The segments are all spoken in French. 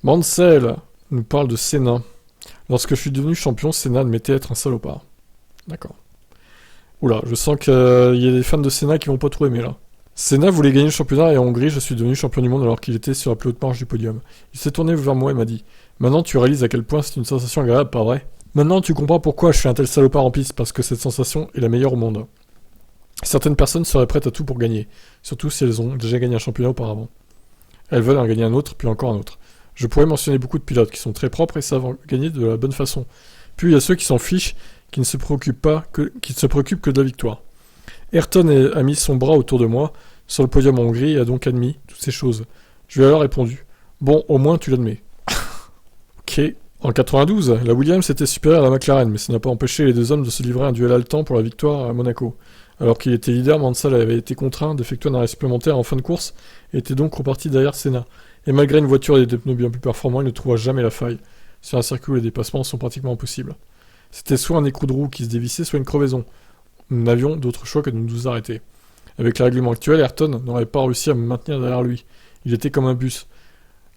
Mansell nous parle de Senna. Lorsque je suis devenu champion, Senna admettait être un salopard. D'accord. Oula, je sens qu'il y a des fans de Senna qui vont pas trop aimer là. Senna voulait gagner le championnat et en Hongrie, je suis devenu champion du monde alors qu'il était sur la plus haute marche du podium. Il s'est tourné vers moi et m'a dit: Maintenant tu réalises à quel point c'est une sensation agréable, pas vrai? Maintenant tu comprends pourquoi je suis un tel salopard en piste, parce que cette sensation est la meilleure au monde. Certaines personnes seraient prêtes à tout pour gagner, surtout si elles ont déjà gagné un championnat auparavant. Elles veulent en gagner un autre, puis encore un autre. Je pourrais mentionner beaucoup de pilotes qui sont très propres et savent gagner de la bonne façon. Puis il y a ceux qui s'en fichent, qui ne se préoccupent que de la victoire. Ayrton a mis son bras autour de moi, sur le podium en Hongrie, et a donc admis toutes ces choses. Je lui ai alors répondu: Bon, au moins tu l'admets. Ok. En 92, la Williams était supérieure à la McLaren, mais ça n'a pas empêché les deux hommes de se livrer un duel haletant pour la victoire à Monaco. Alors qu'il était leader, Mansell avait été contraint d'effectuer un arrêt supplémentaire en fin de course et était donc reparti derrière Senna. Et malgré une voiture et des pneus bien plus performants, il ne trouva jamais la faille. Sur un circuit où les dépassements sont pratiquement impossibles. C'était soit un écrou de roue qui se dévissait, soit une crevaison. Nous n'avions d'autre choix que de nous arrêter. Avec le règlement actuel, Ayrton n'aurait pas réussi à me maintenir derrière lui. Il était comme un bus.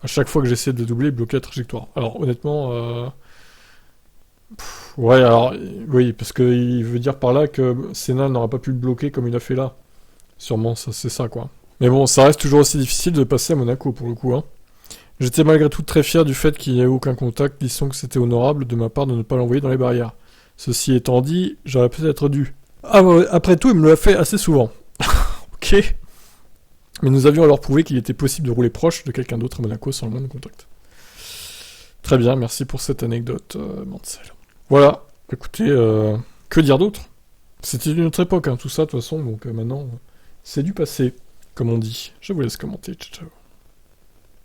À chaque fois que j'essayais de le doubler, il bloquait la trajectoire. Alors honnêtement, ouais, alors oui, parce qu'il veut dire par là que Senna n'aura pas pu le bloquer comme il a fait là. Sûrement, ça c'est ça quoi. Mais bon, ça reste toujours aussi difficile de passer à Monaco pour le coup, hein. J'étais malgré tout très fier du fait qu'il n'y ait eu aucun contact, disons que c'était honorable de ma part de ne pas l'envoyer dans les barrières. Ceci étant dit, j'aurais peut-être dû. Ah ouais, après tout, il me l'a fait assez souvent. Ok. Mais nous avions alors prouvé qu'il était possible de rouler proche de quelqu'un d'autre à Monaco sans le moindre contact. Très bien, merci pour cette anecdote, Mansell. Voilà, écoutez, que dire d'autre? C'était une autre époque, hein, tout ça, de toute façon, donc maintenant, c'est du passé, comme on dit. Je vous laisse commenter, ciao ciao.